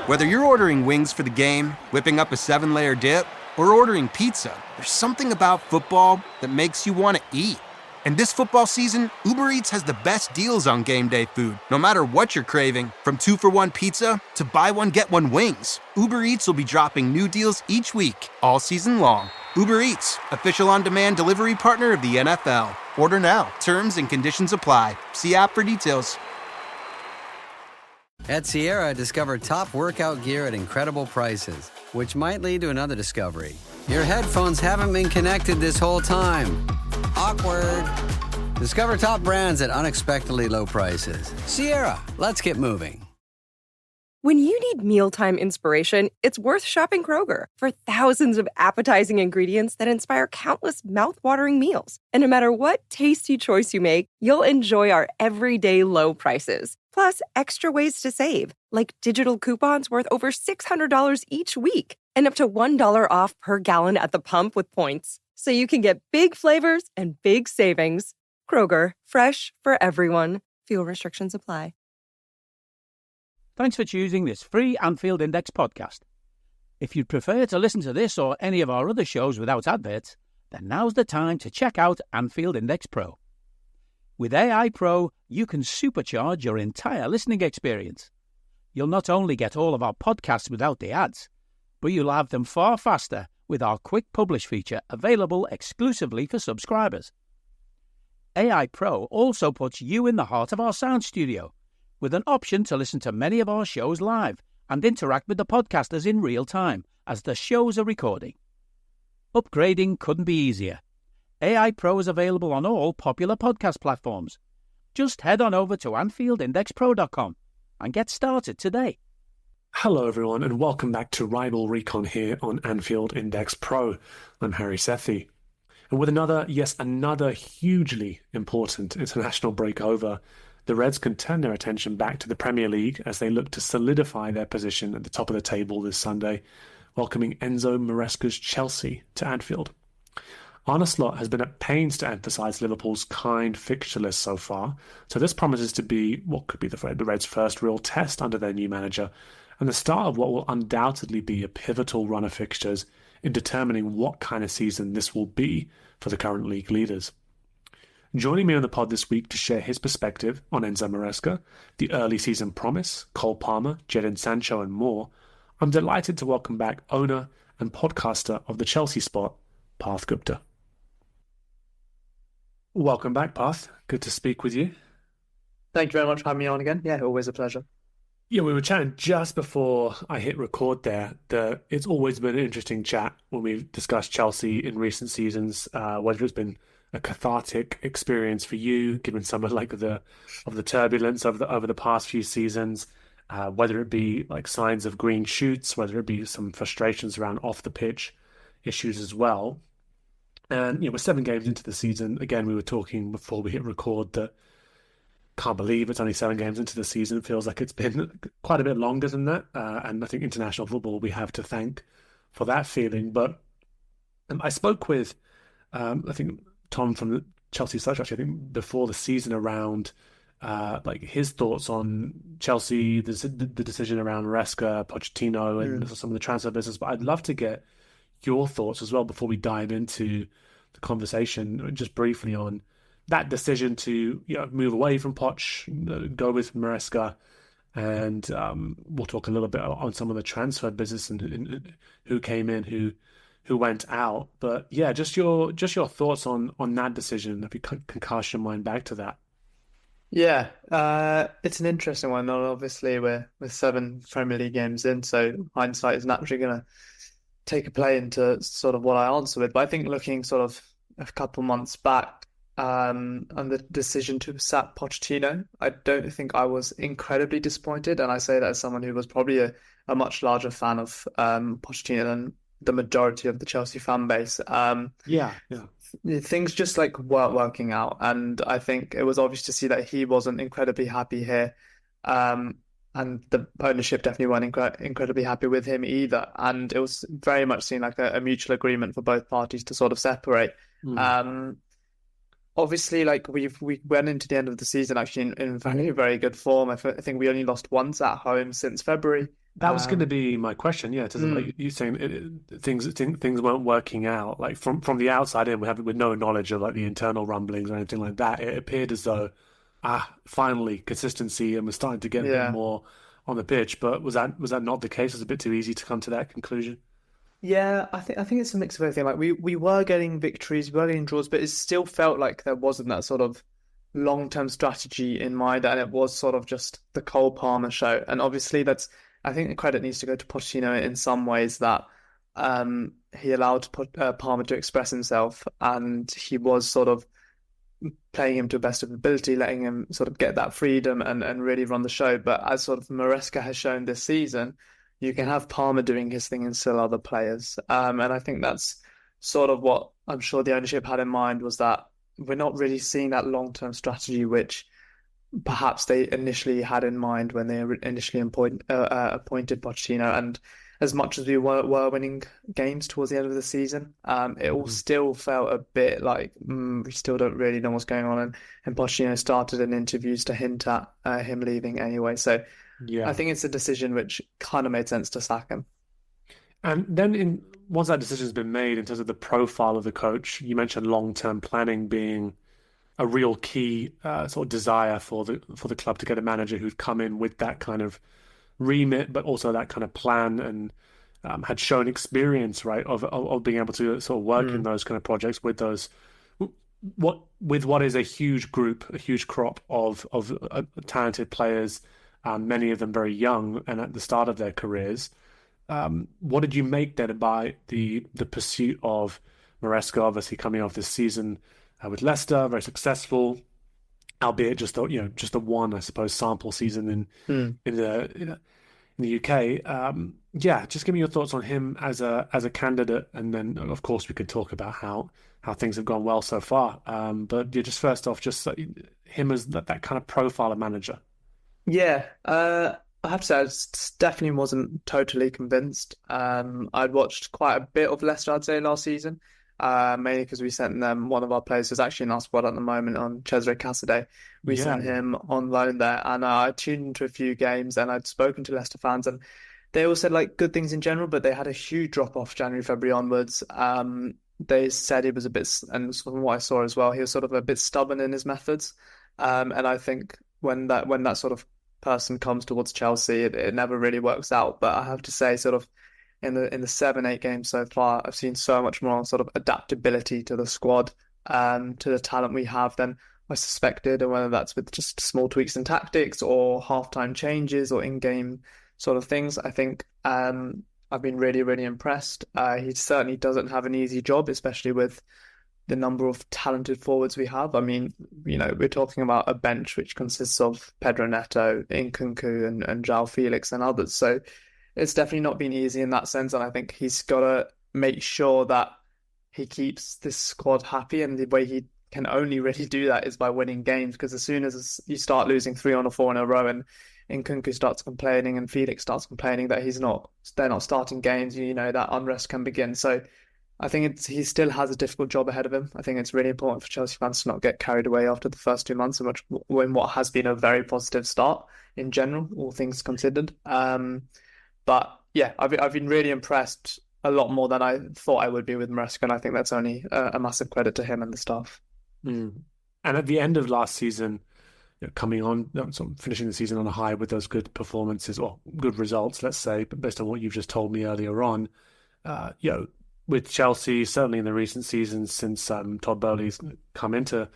Whether you're ordering wings for the game, whipping up a 7-layer dip, or ordering pizza, there's something about football that makes you want to eat. And this football season, Uber Eats has the best deals on game day food. No matter what you're craving, from 2-for-1 pizza to buy one, get one wings, Uber Eats will be dropping new deals each week, all season long. Uber Eats, official on-demand delivery partner of the NFL. Order now. Terms and conditions apply. See app for details. At Sierra, discover top workout gear at incredible prices, which might lead to another discovery. Your headphones haven't been connected this whole time. Awkward. Discover top brands at unexpectedly low prices. Sierra, let's get moving. When you need mealtime inspiration, it's worth shopping Kroger for thousands of appetizing ingredients that inspire countless mouthwatering meals. And no matter what tasty choice you make, you'll enjoy our everyday low prices. Plus, extra ways to save, like digital coupons worth over $600 each week and up to $1 off per gallon at the pump with points. So you can get big flavors and big savings. Kroger, fresh for everyone. Fuel restrictions apply. Thanks for choosing this free Anfield Index podcast. If you'd prefer to listen to this or any of our other shows without adverts, then now's the time to check out Anfield Index Pro. With AI Pro, you can supercharge your entire listening experience. You'll not only get all of our podcasts without the ads, but you'll have them far faster with our Quick Publish feature available exclusively for subscribers. AI Pro also puts you in the heart of our sound studio, with an option to listen to many of our shows live and interact with the podcasters in real time as the shows are recording. Upgrading couldn't be easier. AI Pro is available on all popular podcast platforms. Just head on over to AnfieldIndexPro.com and get started today. Hello everyone and welcome back to Rival Recon here on Anfield Index Pro. I'm Harry Sethi. And with another hugely important international break over, the Reds can turn their attention back to the Premier League as they look to solidify their position at the top of the table this Sunday, welcoming Enzo Maresca's Chelsea to Anfield. Arne Slot has been at pains to emphasise Liverpool's kind fixture list so far, so this promises to be what could be the Reds' first real test under their new manager, and the start of what will undoubtedly be a pivotal run of fixtures in determining what kind of season this will be for the current league leaders. Joining me on the pod this week to share his perspective on Enzo Maresca, the early season promise, Cole Palmer, Jadon Sancho and more, I'm delighted to welcome back owner and podcaster of the Chelsea Spot, Parth Gupta. Welcome back, Parth. Good to speak with you. Thank you very much for having me on again. Yeah, always a pleasure. Yeah, we were chatting just before I hit record there. It's always been an interesting chat when we've discussed Chelsea in recent seasons, whether it's been a cathartic experience for you, given some of the turbulence over the past few seasons, whether it be like signs of green shoots, whether it be some frustrations around off the pitch issues as well. And we're 7 games into the season. Again, we were talking before we hit record that can't believe it's only 7 games into the season. It feels like it's been quite a bit longer than that. And I think international football we have to thank for that feeling. But I spoke with, I think, Tom from the Chelsea Search, actually, I think before the season around his thoughts on Chelsea, the decision around Maresca, Pochettino, and some of the transfer business. But I'd love to get your thoughts as well before we dive into the conversation, just briefly on that decision to move away from Poch, go with Maresca, and we'll talk a little bit on some of the transfer business and who came in, who went out. But yeah, just your thoughts on that decision, if you can cast your mind back to that. Yeah, it's an interesting one. Obviously, we're 7 Premier League games in, so hindsight is naturally going to take a play into sort of what I answer with. But I think looking sort of a couple months back, and the decision to sack Pochettino, I don't think I was incredibly disappointed. And I say that as someone who was probably a much larger fan of Pochettino than the majority of the Chelsea fan base. Things just weren't working out. And I think it was obvious to see that he wasn't incredibly happy here. And the ownership definitely weren't incredibly happy with him either. And it was very much seen like a mutual agreement for both parties to sort of separate. Obviously, we went into the end of the season actually in very, very good form. I think we only lost once at home since February. That was going to be my question. Yeah, in terms of like you saying things weren't working out. Like from the outside in, with no knowledge of like the internal rumblings or anything like that, it appeared as though finally consistency, and we're starting to get a bit Yeah. more on the pitch. But was that not the case? Was it a bit too easy to come to that conclusion? Yeah, I think it's a mix of everything. Like we were getting victories, we were getting draws, but it still felt like there wasn't that sort of long-term strategy in mind, and it was sort of just the Cole Palmer show. And obviously, I think the credit needs to go to Pochettino in some ways that he allowed Palmer to express himself, and he was sort of playing him to the best of ability, letting him sort of get that freedom and really run the show. But as sort of Maresca has shown this season, you can have Palmer doing his thing and still other players. And I think that's sort of what I'm sure the ownership had in mind, was that we're not really seeing that long-term strategy, which perhaps they initially had in mind when they initially appointed Pochettino. And as much as we were winning games towards the end of the season, it all still felt a bit like we still don't really know what's going on. And Pochettino started in interviews to hint at him leaving anyway. So Yeah. I think it's a decision which kind of made sense to sack him. And then once that decision's been made in terms of the profile of the coach, you mentioned long-term planning being a real key sort of desire for the club to get a manager who'd come in with that kind of remit, but also that kind of plan, and had shown experience, right, of being able to sort of work in those kind of projects with those what is a huge group, a huge crop of talented players, many of them very young and at the start of their careers. What did you make then by the pursuit of Maresca, obviously coming off this season with Leicester, very successful, albeit just a one, I suppose, sample season in the UK. Yeah, just give me your thoughts on him as a candidate, and then of course we could talk about how things have gone well so far. But yeah, just first off, just him as that kind of profile of manager. Yeah, I have to say, definitely wasn't totally convinced. I'd watched quite a bit of Leicester, I'd say, last season, mainly because we sent them one of our players who's actually in our squad at the moment, on Cesare Casadei. We sent him on loan there, and I tuned into a few games, and I'd spoken to Leicester fans, and they all said like good things in general, but they had a huge drop off January, February onwards. They said he was a bit, and from what I saw as well, he was sort of a bit stubborn in his methods. And I think when that sort of person comes towards Chelsea, it never really works out. But I have to say, sort of in the 7-8 games so far, I've seen so much more sort of adaptability to the squad, to the talent we have than I suspected, and whether that's with just small tweaks in tactics or halftime changes or in-game sort of things. I think I've been really, really impressed. He certainly doesn't have an easy job, especially with the number of talented forwards we have. I mean, we're talking about a bench which consists of Pedro Neto, Nkunku, and João Felix and others. So it's definitely not been easy in that sense. And I think he's got to make sure that he keeps this squad happy. And the way he can only really do that is by winning games, because as soon as you start losing 3 or 4 in a row, and Nkunku starts complaining and Felix starts complaining that they're not starting games, that unrest can begin. So I think he still has a difficult job ahead of him. I think it's really important for Chelsea fans to not get carried away after the first 2 months, in what has been a very positive start in general, all things considered. But yeah, I've been really impressed, a lot more than I thought I would be, with Maresca, and I think that's only a massive credit to him and the staff. And at the end of last season, coming on, sort of finishing the season on a high with those good performances, or good results, let's say, but based on what you've just told me earlier on, with Chelsea, certainly in the recent seasons since Todd Bowley's come into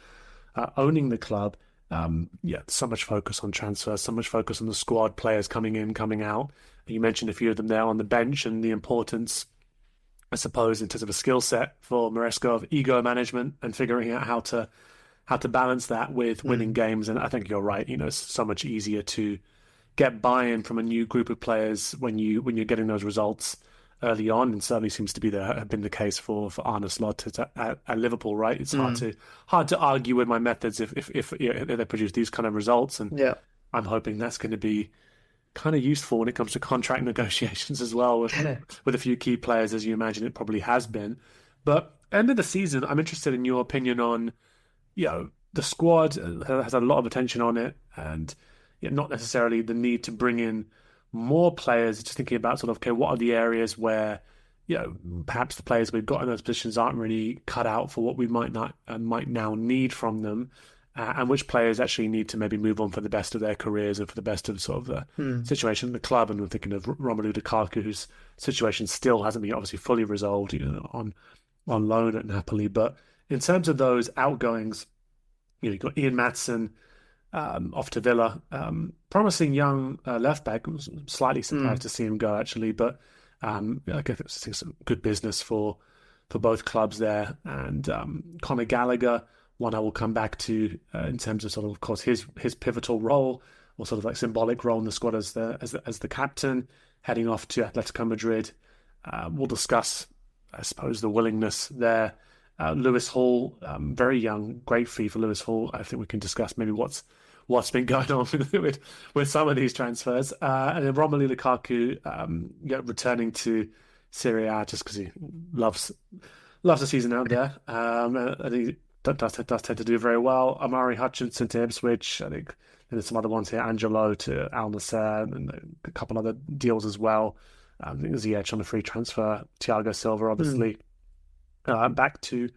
owning the club, so much focus on transfers, so much focus on the squad, players coming in, coming out. You mentioned a few of them there on the bench, and the importance, I suppose, in terms of a skill set for Maresca, of ego management and figuring out how to balance that with winning games. And I think you're right. It's so much easier to get buy-in from a new group of players when you're getting those results early on, and certainly seems to have been the case for Arne Slot at Liverpool. Right, it's hard to argue with my methods if they produce these kind of results, and I'm hoping that's going to be kind of useful when it comes to contract negotiations as well with a few key players, as you imagine it probably has been. But end of the season, I'm interested in your opinion on, the squad has a lot of attention on it, and not necessarily the need to bring in more players, just thinking about sort of, okay, what are the areas where, perhaps the players we've got in those positions aren't really cut out for what we might now need from them, and which players actually need to maybe move on for the best of their careers and for the best of sort of the situation in the club. And we're thinking of Romelu Lukaku, whose situation still hasn't been obviously fully resolved, on loan at Napoli. But in terms of those outgoings, you've got Ian Maatsen off to Villa, promising young left back. I was slightly surprised to see him go actually, but I guess it's good business for both clubs there. And Conor Gallagher, one I will come back to in terms of sort of course, his pivotal role, or sort of like symbolic role in the squad as the captain, heading off to Atletico Madrid. We'll discuss, I suppose, the willingness there. Lewis Hall, very young, great fee for Lewis Hall. I think we can discuss maybe what's been going on with some of these transfers. And then Romelu Lukaku, returning to Serie A just because he loves the season out there. And he does tend to do very well. Amari Hutchinson to Ipswich. I think there's some other ones here. Angelo to Al Nassr, and a couple other deals as well. I think Ziyech on a free transfer. Thiago Silva, obviously. Back to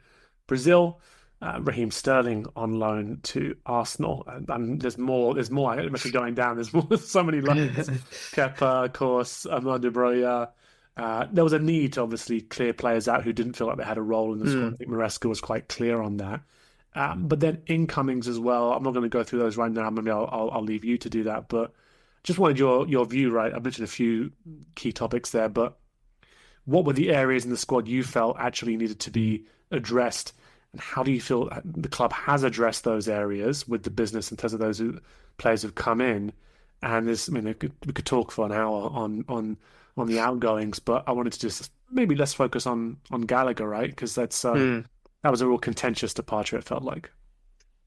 Brazil, Raheem Sterling on loan to Arsenal, and there's more. I'm actually going down. There's more. So many loans. Kepa, of course, Armando Broja. There was a need to obviously clear players out who didn't feel like they had a role in the squad. I think Maresca was quite clear on that. But then incomings as well. I'm not going to go through those right now. Maybe I'll leave you to do that. But just wanted your view. Right, I mentioned a few key topics there, but what were the areas in the squad you felt actually needed to be addressed, and how do you feel the club has addressed those areas with the business in terms of those players who've come in? And we could talk for an hour on the outgoings, but I wanted to just maybe let's focus on Gallagher, right? Because that was a real contentious departure, it felt like.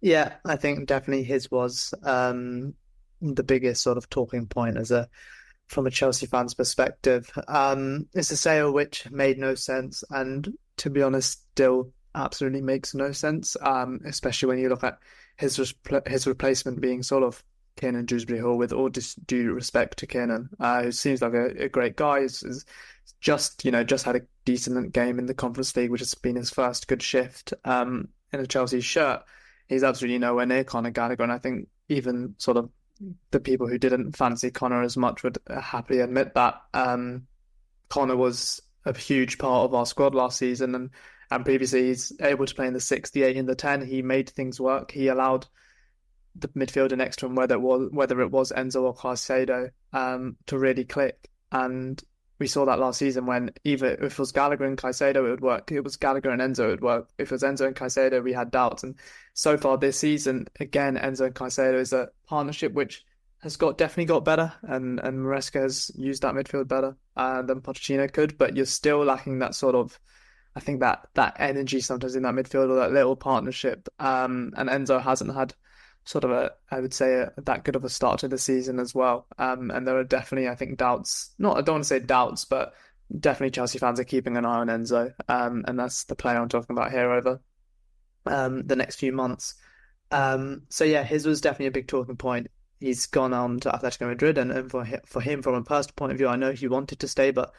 Yeah, I think definitely his was the biggest sort of talking point from a Chelsea fan's perspective. It's a sale which made no sense, and to be honest, still absolutely makes no sense, especially when you look at his replacement being sort of Kiernan Dewsbury-Hall, with all due respect to Kiernan, who seems like a great guy. He's just had a decent game in the Conference League, which has been his first good shift in a Chelsea shirt. He's absolutely nowhere near Conor Gallagher, and I think even sort of the people who didn't fancy Conor as much would happily admit that. Conor was a huge part of our squad last season, and previously he's able to play in the 6, the 8, and the 10. He made things work. He allowed the midfielder next to him, whether it was Enzo or Caicedo, to really click. And we saw that last season when either if it was Gallagher and Caicedo, it would work. If it was Gallagher and Enzo, it would work. If it was Enzo and Caicedo, we had doubts. And so far this season, again, Enzo and Caicedo is a partnership which has definitely got better, and Maresca has used that midfield better than Pochettino could. But you're still lacking that sort of, I think that energy sometimes in that midfield, or that little partnership. And Enzo hasn't had sort of that good of a start to the season as well. And there are definitely, I think, doubts. I don't want to say doubts, but definitely Chelsea fans are keeping an eye on Enzo. And that's the player I'm talking about here over the next few months. So yeah, his was definitely a big talking point. He's gone on to Atletico Madrid, and for him, from a personal point of view, I know he wanted to stay, but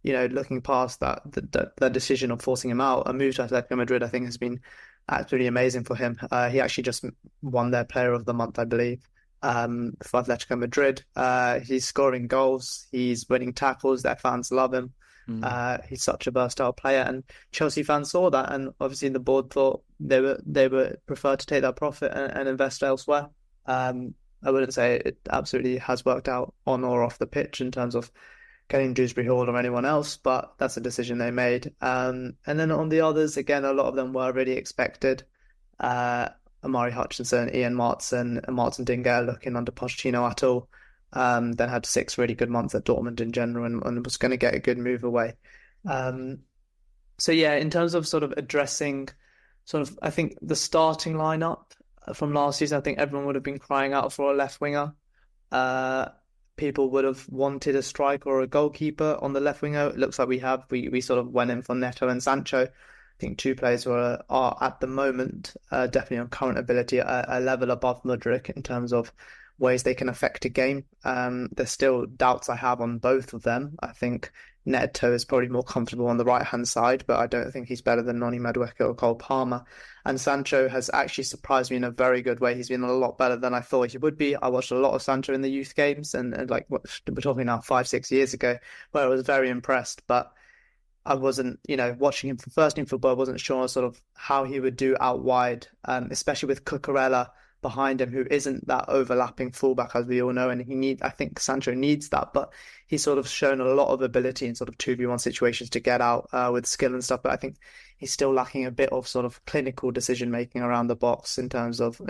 looking past that, the decision of forcing him out, a move to Atletico Madrid, I think, has been absolutely amazing for him. He actually just won their Player of the Month, I believe, for Atletico Madrid. He's scoring goals, he's winning tackles. Their fans love him. He's such a versatile player, and Chelsea fans saw that, and obviously the board thought they were prefer to take that profit and invest elsewhere. I wouldn't say it absolutely has worked out on or off the pitch in terms of getting Dewsbury-Hall or anyone else, but that's a decision they made. And then on the others, again, a lot of them were already expected. Amari Hutchinson, Ian Maatsen, and Martin didn't get a look in under Pochettino at all. Then had 6 really good months at Dortmund in general, and was going to get a good move away. So yeah, in terms of sort of addressing I think the starting lineup from last season, I think everyone would have been crying out for a left winger. People would have wanted a striker or a goalkeeper on the left winger. It looks like we sort of went in for Neto and Sancho. I think 2 players who are at the moment definitely on current ability a level above Mudryk in terms of ways they can affect a game. There's still doubts I have on both of them. I think Neto is probably more comfortable on the right-hand side, but I don't think he's better than Noni Madueke or Cole Palmer. And Sancho has actually surprised me in a very good way. He's been a lot better than I thought he would be. I watched a lot of Sancho in the youth games, and like we're talking now 5-6 years ago, where I was very impressed. But I wasn't, watching him for first team football, I wasn't sure sort of how he would do out wide, especially with Cucurella behind him, who isn't that overlapping fullback, as we all know. And I think Sancho needs that, but he's sort of shown a lot of ability in sort of 2v1 situations to get out with skill and stuff. But I think he's still lacking a bit of sort of clinical decision making around the box in terms of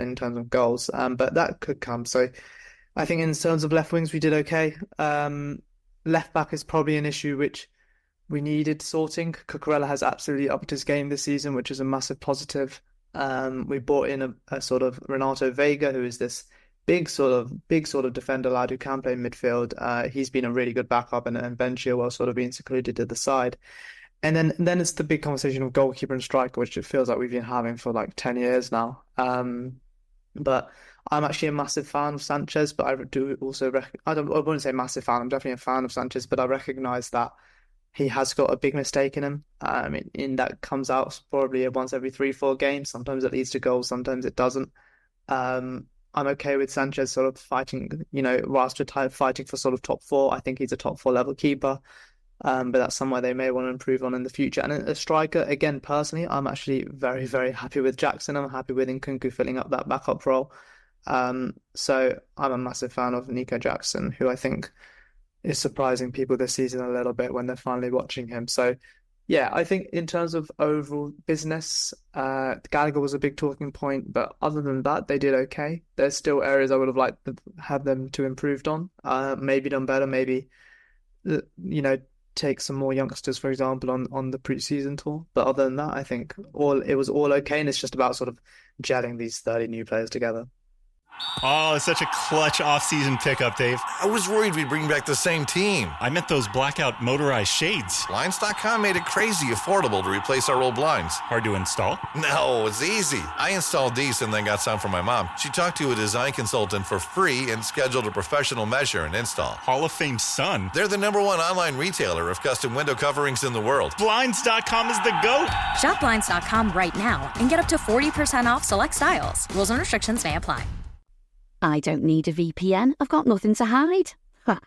goals. But that could come. So I think in terms of left wings, we did okay. Left back is probably an issue which we needed sorting. Cucurella has absolutely upped his game this season, which is a massive positive. We brought in a sort of Renato Vega, who is this big sort of defender lad who can play midfield. He's been a really good backup, and Ben Chilwell sort of being secluded to the side. And then it's the big conversation of goalkeeper and striker, which it feels like we've been having for like 10 years now. But I'm actually a massive fan of Sanchez, but I do also I wouldn't say massive fan. I'm definitely a fan of Sanchez, but I recognise that he has got a big mistake in him. In that comes out probably once every 3-4 games. Sometimes it leads to goals, sometimes it doesn't. I'm okay with Sanchez sort of fighting, whilst retired, fighting for sort of top 4. I think he's a top 4 level keeper, but that's somewhere they may want to improve on in the future. And a striker, again, personally, I'm actually very, very happy with Jackson. I'm happy with Nkunku filling up that backup role. So I'm a massive fan of Nico Jackson, who I think is surprising people this season a little bit when they're finally watching him. So, yeah, I think in terms of overall business, Gallagher was a big talking point, but other than that, they did okay. There's still areas I would have liked to have them to improved on. Maybe done better, maybe, take some more youngsters, for example, on the pre-season tour. But other than that, I think it was all okay, and it's just about sort of gelling these 30 new players together. Oh, it's such a clutch off-season pickup, Dave. I was worried we'd bring back the same team. I meant those blackout motorized shades. Blinds.com made it crazy affordable to replace our old blinds. Hard to install? No, it's easy. I installed these and then got some for my mom. She talked to a design consultant for free and scheduled a professional measure and install. Hall of Fame son. They're the #1 online retailer of custom window coverings in the world. Blinds.com is the GOAT. Shop Blinds.com right now and get up to 40% off select styles. Rules and restrictions may apply. I don't need a VPN. I've got nothing to hide. Ha.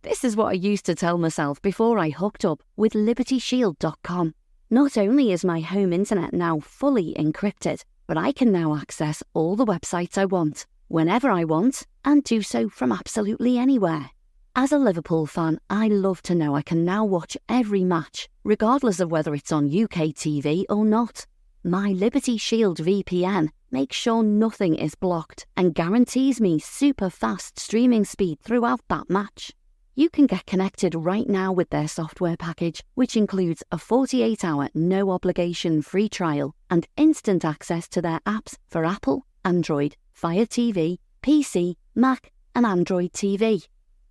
This is what I used to tell myself before I hooked up with LibertyShield.com. Not only is my home internet now fully encrypted, but I can now access all the websites I want, whenever I want, and do so from absolutely anywhere. As a Liverpool fan, I love to know I can now watch every match, regardless of whether it's on UK TV or not. My Liberty Shield VPN makes sure nothing is blocked and guarantees me super fast streaming speed throughout that match. You can get connected right now with their software package, which includes a 48-hour no-obligation free trial and instant access to their apps for Apple, Android, Fire TV, PC, Mac and Android TV.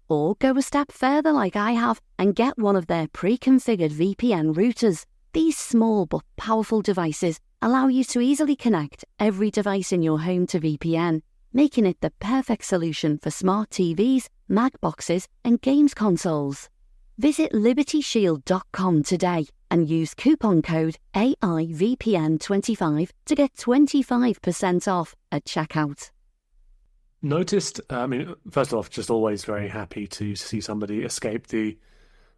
Or go a step further like I have and get one of their pre-configured VPN routers. These small but powerful devices allow you to easily connect every device in your home to VPN, making it the perfect solution for smart TVs, Mac boxes, and games consoles. Visit LibertyShield.com today and use coupon code AIVPN25 to get 25% off at checkout. Noticed, first off, just always very happy to see somebody escape the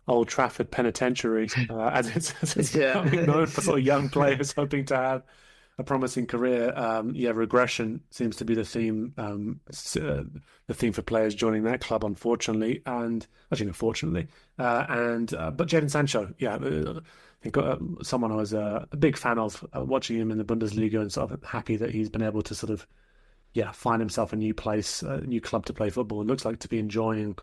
Old Trafford Penitentiary, as it's becoming known for sort of young players hoping to have a promising career. Regression seems to be the theme for players joining that club, unfortunately, but Jadon Sancho, I think someone I was a big fan of watching him in the Bundesliga, and sort of happy that he's been able to sort of find himself a new place, a new club to play football. It looks like to be enjoying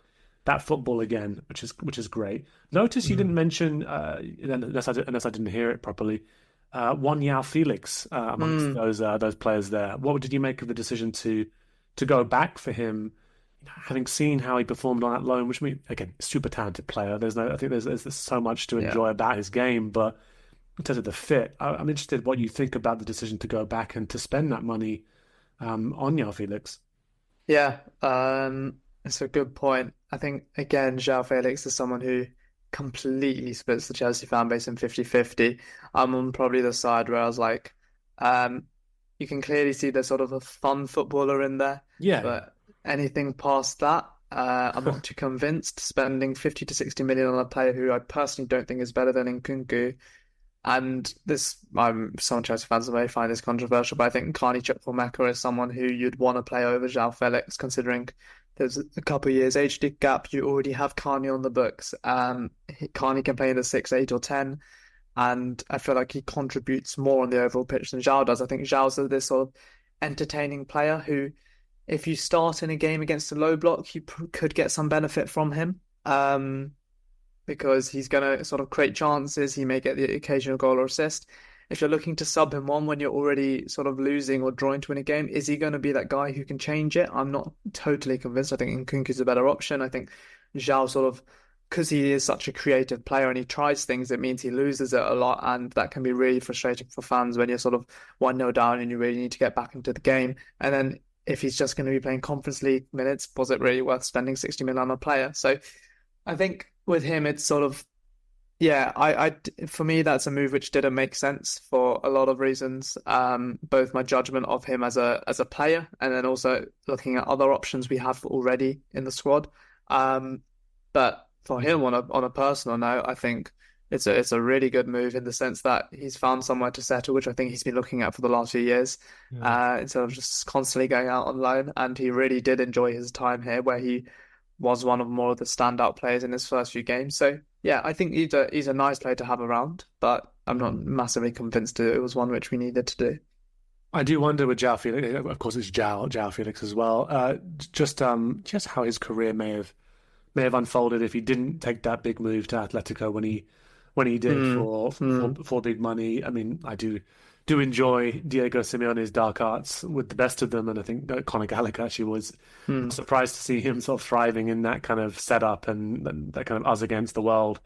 that football again, which is great. Notice you didn't mention, unless I didn't hear it properly, Juan Yao Felix amongst those players there. What did you make of the decision to go back for him, having seen how he performed on that loan? Which, again, super talented player. I think there's so much to enjoy about his game, but in terms of the fit, I'm interested what you think about the decision to go back and to spend that money on Yao Felix. Yeah, it's a good point. I think, again, João Felix is someone who completely splits the Chelsea fan base in 50-50. I'm on probably the side where I was like, um, you can clearly see there's sort of a fun footballer in there, Yeah. but anything past that, I'm not too convinced. Spending 50 to 60 million on a player who I personally don't think is better than Nkunku. And this, some Chelsea fans may find this controversial, but I think Carney Chukwuemeka is someone who you'd want to play over João Felix, considering there's a couple of years age gap. You already have Carney on the books. Carney can play in the 6, 8, or 10, and I feel like he contributes more on the overall pitch than João does. I think João's this sort of entertaining player who, if you start in a game against a low block, you could get some benefit from him. Because he's going to sort of create chances. He may get the occasional goal or assist. If you're looking to sub him on when you're already sort of losing or drawing to win a game, is he going to be that guy who can change it? I'm not totally convinced. I think Nkunku's a better option. I think João sort of, because he is such a creative player and he tries things, it means he loses it a lot. And that can be really frustrating for fans when you're sort of 1-0 down and you really need to get back into the game. And then if he's just going to be playing Conference League minutes, was it really worth spending 60 million on a player? So I think with him, it's sort of, yeah, for me, that's a move which didn't make sense for a lot of reasons. Both my judgment of him as a player, and then also looking at other options we have already in the squad. But for him, on a personal note, I think it's a really good move in the sense that he's found somewhere to settle, which I think he's been looking at for the last few years, instead of just constantly going out on loan. And he really did enjoy his time here, where he was one of more of the standout players in his first few games. So yeah, I think he's a nice player to have around, but I'm not massively convinced it was one which we needed to do. I do wonder with João Felix, of course it's João Felix as well, just how his career may have unfolded if he didn't take that big move to Atletico when he did for big money. I mean, I do enjoy Diego Simeone's dark arts with the best of them, and I think Conor Gallagher actually was surprised to see him sort of thriving in that kind of setup and that kind of us against the world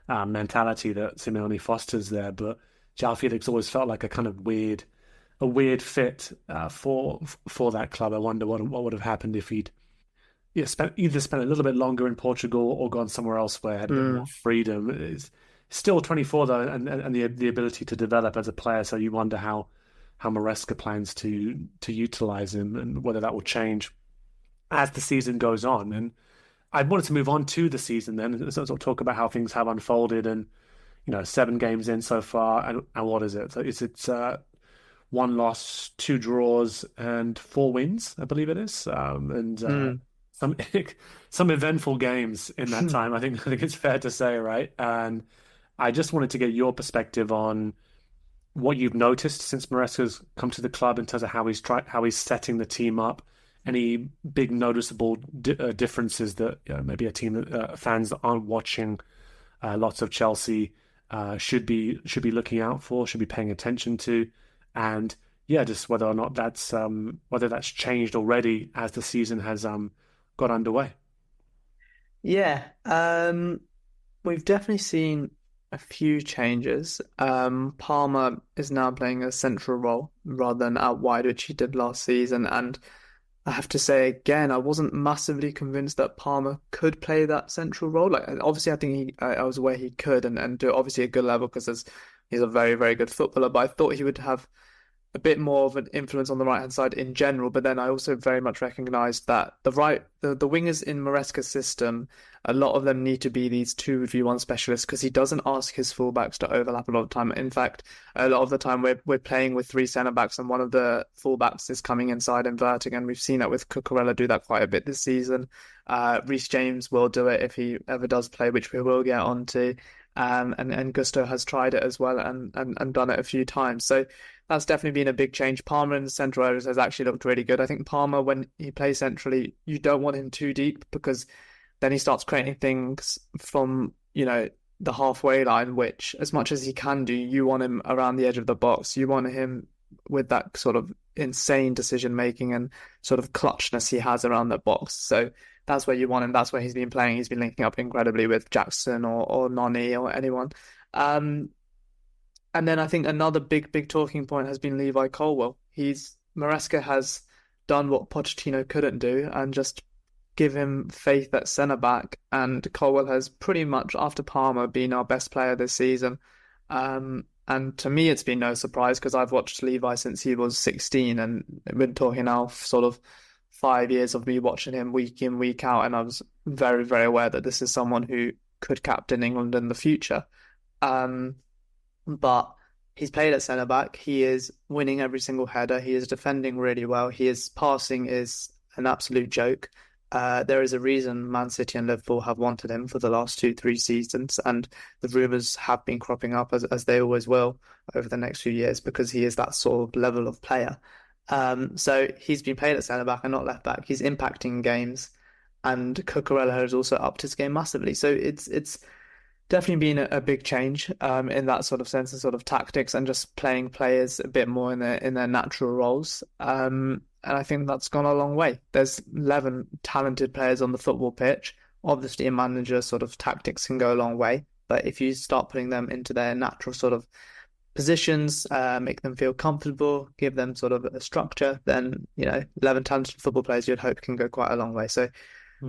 mentality that Simeone fosters there. But João Felix always felt like a kind of weird fit for that club. I wonder what would have happened if he'd spent a little bit longer in Portugal or gone somewhere else where he had a bit more freedom. It's still 24 though, and the ability to develop as a player. So you wonder how Maresca plans to utilize him and whether that will change as the season goes on. And I wanted to move on to the season then and sort of talk about how things have unfolded. And 7 games in so far, and what is it? So it's 1 loss, 2 draws, and 4 wins, I believe it is. Some eventful games in that time. I think it's fair to say, right? And I just wanted to get your perspective on what you've noticed since Maresca's come to the club in terms of how he's setting the team up. Any big noticeable differences that maybe a team that fans that aren't watching lots of Chelsea should be looking out for, should be paying attention to, and just whether or not that's changed already as the season has got underway. Yeah, we've definitely seen a few changes. Palmer is now playing a central role rather than out wide, which he did last season. And I have to say again, I wasn't massively convinced that Palmer could play that central role. Like, obviously, I think I was aware he could and do obviously a good level because he's a very, very good footballer. But I thought he would have a bit more of an influence on the right-hand side in general, but then I also very much recognised that the wingers in Maresca's system, a lot of them need to be these 2v1 specialists because he doesn't ask his fullbacks to overlap a lot of the time. In fact, a lot of the time we're playing with 3 centre-backs and one of the fullbacks is coming inside inverting, and we've seen that with Cucurella do that quite a bit this season. Reece James will do it if he ever does play, which we will get onto. And Gusto has tried it as well and done it a few times. So that's definitely been a big change. Palmer in the central areas has actually looked really good. I think Palmer, when he plays centrally, you don't want him too deep because then he starts creating things from, the halfway line, which as much as he can do, you want him around the edge of the box. You want him with that sort of insane decision making and sort of clutchness he has around the box. So that's where you want him. That's where he's been playing. He's been linking up incredibly with Jackson or Noni or anyone. And then I think another big talking point has been Levi Colwill. Maresca has done what Pochettino couldn't do and just give him faith at centre back. And Colwell has pretty much, after Palmer, been our best player this season. And to me, it's been no surprise because I've watched Levi since he was 16, and we're talking now sort of 5 years of me watching him week in, week out. And I was very, very aware that this is someone who could captain England in the future. But he's played at centre back. He is winning every single header. He is defending really well. His passing is an absolute joke. There is a reason Man City and Liverpool have wanted him for the last 2-3 seasons, and the rumours have been cropping up as they always will over the next few years because he is that sort of level of player. So he's been played at centre back and not left back. He's impacting games, and Cucurella has also upped his game massively. So it's definitely been a big change in that sort of sense and sort of tactics and just playing players a bit more in their natural roles. And I think that's gone a long way. There's 11 talented players on the football pitch. Obviously, a manager's sort of tactics can go a long way. But if you start putting them into their natural sort of positions, make them feel comfortable, give them sort of a structure, then, 11 talented football players you'd hope can go quite a long way. So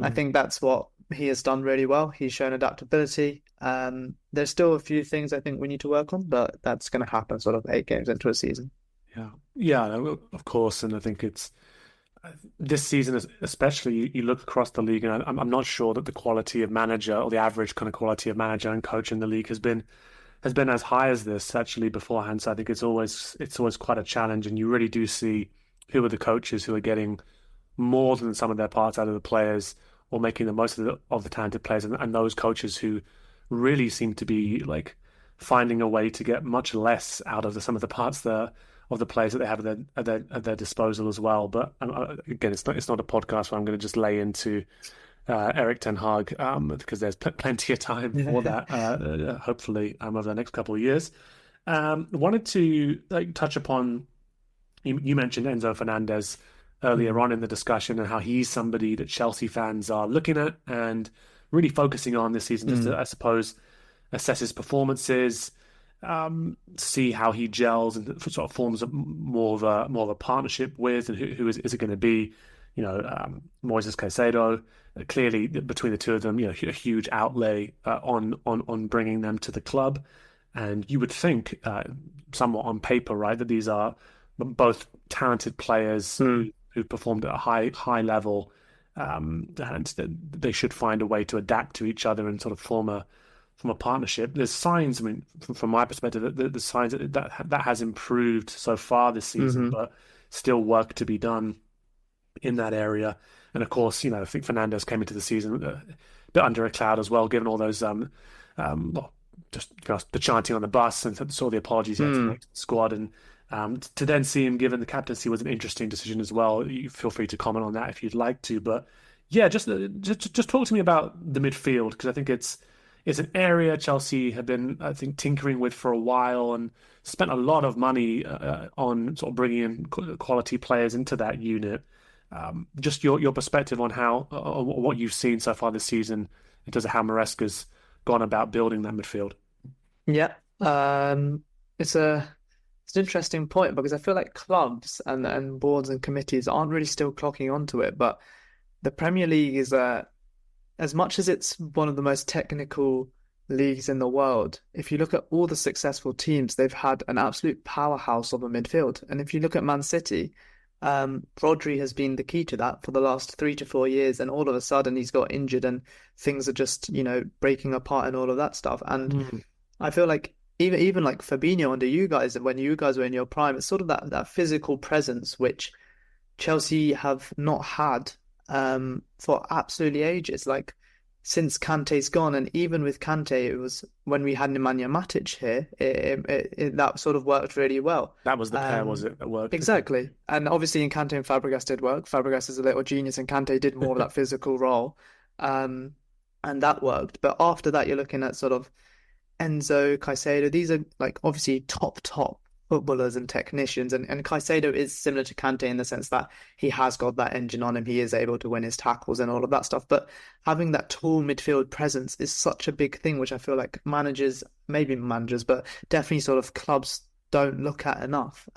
I think that's what he has done really well. He's shown adaptability. There's still a few things I think we need to work on, but that's going to happen sort of 8 games into a season. Yeah, of course. And I think it's this season, especially, you look across the league, and I'm not sure that the quality of manager or the average kind of quality of manager and coach in the league has been as high as this actually beforehand. So I think it's always quite a challenge, and you really do see who are the coaches who are getting more than some of their parts out of the players or making the most of the talented players, and those coaches who really seem to be like finding a way to get much less out of some of the parts of the players that they have at their disposal as well. But again, it's not a podcast where I'm going to just lay into Eric Ten Hag because there's plenty of time for that. Hopefully, over the next couple of years. Wanted to touch upon you mentioned Enzo Fernandez earlier on in the discussion and how he's somebody that Chelsea fans are looking at and really focusing on this season, just to, I suppose, assess his performances. See how he gels and sort of forms more of a partnership with, and who is it going to be? Moises Caicedo. Clearly, between the two of them, a huge outlay on bringing them to the club. And you would think, somewhat on paper, right, that these are both talented players who performed at a high level, and they should find a way to adapt to each other and sort of form a partnership. There's signs, I mean, from my perspective, the signs that has improved so far this season, but still work to be done in that area. And of course, I think Fernandez came into the season a bit under a cloud as well, given all those, just the chanting on the bus and saw the apologies he had to make to the squad. And to then see him given the captaincy was an interesting decision as well. You feel free to comment on that if you'd like to. But yeah, just talk to me about the midfield, because I think it's an area Chelsea have been, I think, tinkering with for a while and spent a lot of money on sort of bringing in quality players into that unit. Just your perspective on how what you've seen so far this season in terms of how Maresca's gone about building that midfield. Yeah, it's an interesting point because I feel like clubs and boards and committees aren't really still clocking onto it, but the Premier League is as much as it's one of the most technical leagues in the world, if you look at all the successful teams, they've had an absolute powerhouse of a midfield. And if you look at Man City, Rodri has been the key to that for the last 3 to 4 years, and all of a sudden he's got injured and things are just, breaking apart and all of that stuff. And I feel like even like Fabinho under you guys, when you guys were in your prime, it's sort of that physical presence which Chelsea have not had for absolutely ages, like since Kante's gone. And even with Kante, it was when we had Nemanja Matic here, it that sort of worked really well. That was the pair, was it, that worked? Exactly. And obviously in Kante and Fabregas did work. Fabregas is a little genius and Kante did more of that physical role, and that worked. But after that, you're looking at sort of Enzo, Caicedo. These are like obviously top footballers and technicians, and Caicedo is similar to Kante in the sense that he has got that engine on him. He is able to win his tackles and all of that stuff. But having that tall midfield presence is such a big thing, which I feel like maybe managers, but definitely sort of clubs don't look at enough.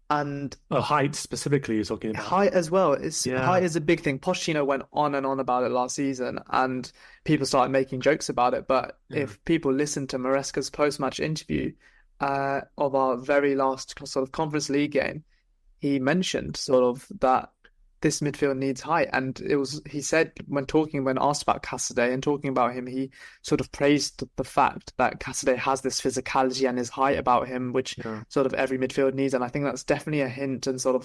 And height specifically, you're talking about. height as well. Yeah. Height is a big thing. Pochettino went on and on about it last season, and people started making jokes about it. But if people listen to Maresca's post-match interview of our very last sort of Conference League game, he mentioned sort of that this midfield needs height, and he said when asked about Cassidy and talking about him, he sort of praised the fact that Cassidy has this physicality and his height about him, which sort of every midfield needs. And I think that's definitely a hint, and sort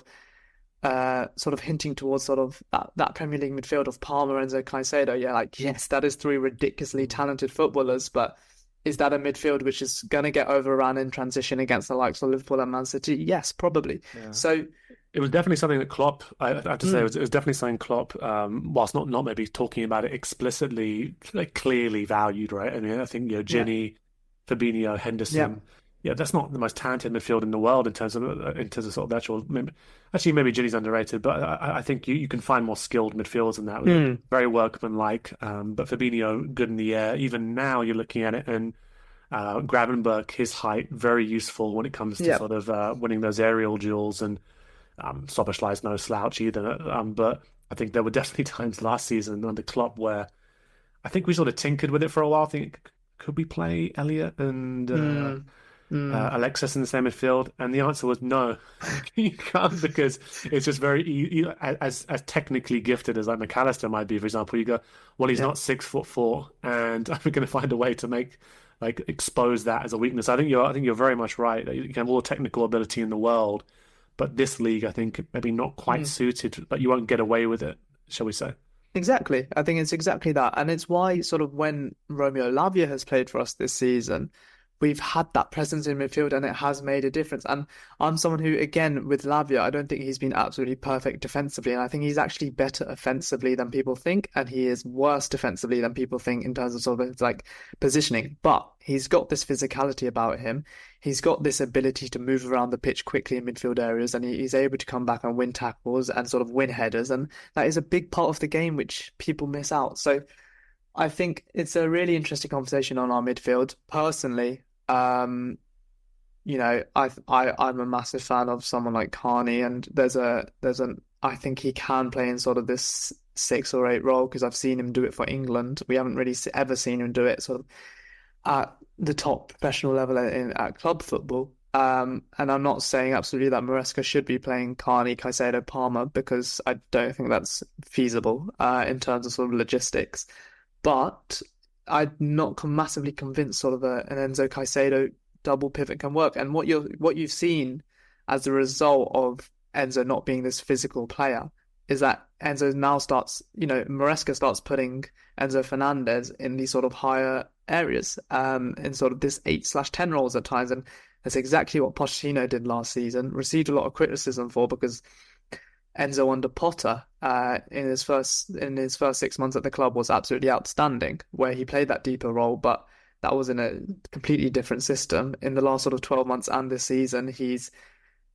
of hinting towards sort of that Premier League midfield of Palmer, Enzo, Caicedo. Yeah, like, yes, that is three ridiculously talented footballers, but is that a midfield which is going to get overrun in transition against the likes of Liverpool and Man City? Yes, probably. So it was definitely something that Klopp, I have to say, it was definitely something Klopp, whilst not maybe talking about it explicitly, like clearly valued, right? I mean, I think, Gini, Fabinho, Henderson, that's not the most talented midfield in the world in terms of sort of actual. Maybe Gini's underrated, but I think you can find more skilled midfielders than that. Very workmanlike, but Fabinho good in the air. Even now, you're looking at it, and Gravenberch, his height, very useful when it comes to sort of winning those aerial duels, and Szoboszlai's no slouch either. But I think there were definitely times last season under Klopp where I think we sort of tinkered with it for a while. I think, could we play Elliot and Alexis in the same midfield? And the answer was no, you can't, because it's just very as technically gifted as like McAllister might be, for example. You go, well, he's not 6'4", and I'm going to find a way to expose that as a weakness. I think you're very much right. You can have all the technical ability in the world, but this league, I think, maybe not quite suited, but you won't get away with it, shall we say. Exactly. I think it's exactly that. And it's why sort of when Romeo Lavia has played for us this season, we've had that presence in midfield, and it has made a difference. And I'm someone who, again, with Lavia, I don't think he's been absolutely perfect defensively. And I think he's actually better offensively than people think. And he is worse defensively than people think in terms of sort of like positioning. But he's got this physicality about him. He's got this ability to move around the pitch quickly in midfield areas, and he's able to come back and win tackles and sort of win headers. And that is a big part of the game which people miss out. So I think it's a really interesting conversation on our midfield. Personally, I'm a massive fan of someone like Carney, and I think he can play in sort of this 6 or 8 role, because I've seen him do it for England. We haven't really ever seen him do it sort of at the top professional level at club football. And I'm not saying absolutely that Maresca should be playing Carney, Caicedo, Palmer, because I don't think that's feasible in terms of sort of logistics. But I'm not massively convinced sort of an Enzo Caicedo double pivot can work. And what you've seen as a result of Enzo not being this physical player is that Enzo now Maresca starts putting Enzo Fernandez in these sort of higher areas, in sort of this 8/10 roles at times. And that's exactly what Pochettino did last season, received a lot of criticism for, because Enzo under Potter in his first 6 months at the club was absolutely outstanding, where he played that deeper role, but that was in a completely different system. In the last sort of 12 months and this season, he's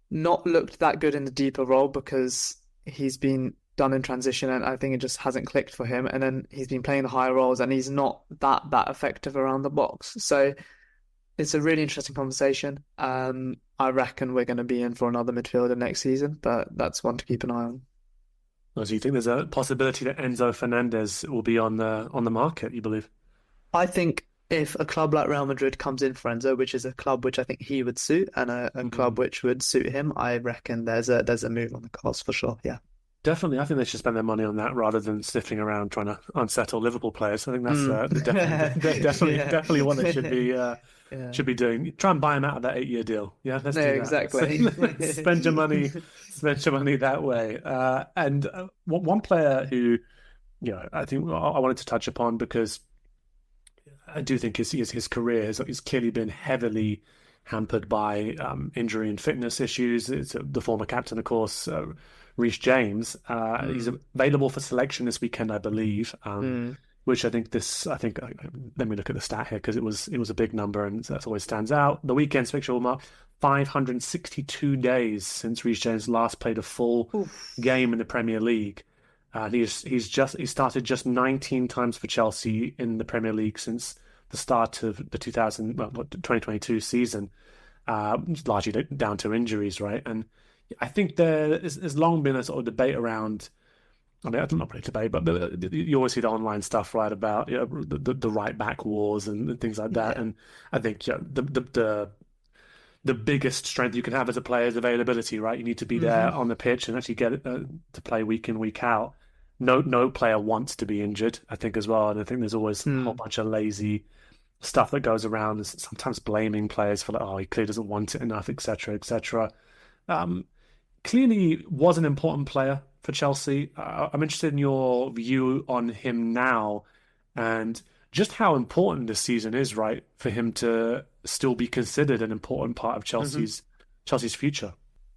not looked that good in the deeper role because he's been done in transition, and I think it just hasn't clicked for him. And then he's been playing the higher roles, and he's not that effective around the box. So it's a really interesting conversation. I reckon we're going to be in for another midfielder next season, but that's one to keep an eye on. So you think there's a possibility that Enzo Fernandez will be on the market, you believe? I think if a club like Real Madrid comes in for Enzo, which is a club which I think he would suit, and a club which would suit him, I reckon there's a move on the cards for sure. Yeah. Definitely, I think they should spend their money on that rather than sniffing around trying to unsettle Liverpool players. I think that's definitely what they should be doing. Try and buy them out of that 8-year deal. Yeah, let's do that. Exactly. Spend your money that way. And one player who, I think I wanted to touch upon, because I do think his career has clearly been heavily hampered by injury and fitness issues. It's the former captain, of course, Reece James. He's available for selection this weekend, I believe. Which let me look at the stat here, because it was a big number, and that always stands out. The weekend's fixture will mark 562 days since Reece James last played a full game in the Premier League. He started just 19 times for Chelsea in the Premier League since the start of the 2022 season, largely down to injuries, right? And I think there's long been a sort of debate around. I mean, not really debate, but you always see the online stuff, right, about the right back wars and things like that. And I think the biggest strength you can have as a player is availability, right? You need to be there on the pitch and actually get to play week in, week out. No player wants to be injured, I think, as well. And I think there's always a whole bunch of lazy stuff that goes around, sometimes blaming players for he clearly doesn't want it enough, etc., etc. Clearly was an important player for Chelsea. I'm interested in your view on him now and just how important this season is, right, for him to still be considered an important part of Chelsea's future.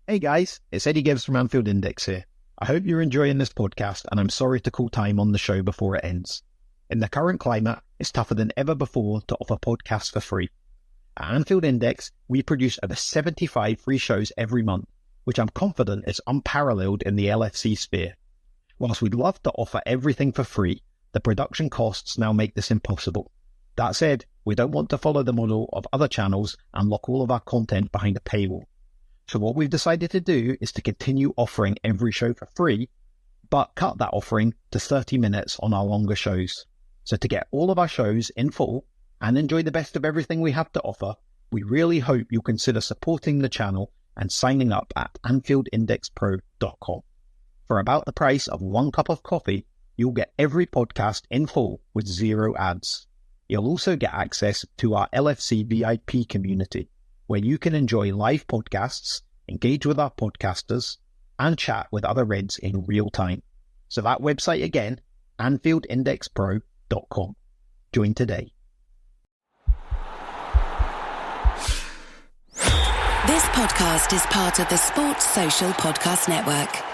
Hey guys, it's Eddie Gibbs from Anfield Index here. I hope you're enjoying this podcast, and I'm sorry to call time on the show before it ends. In the current climate, it's tougher than ever before to offer podcasts for free. At Anfield Index, we produce over 75 free shows every month, which I'm confident is unparalleled in the LFC sphere. Whilst we'd love to offer everything for free, the production costs now make this impossible. That said, we don't want to follow the model of other channels and lock all of our content behind a paywall. So what we've decided to do is to continue offering every show for free, but cut that offering to 30 minutes on our longer shows. So to get all of our shows in full and enjoy the best of everything we have to offer, we really hope you'll consider supporting the channel and signing up at AnfieldIndexPro.com. For about the price of one cup of coffee, you'll get every podcast in full with 0 ads. You'll also get access to our LFC VIP community, where you can enjoy live podcasts, engage with our podcasters, and chat with other Reds in real time. So that website again, AnfieldIndexPro.com. Join today. This podcast is part of the Sports Social Podcast Network.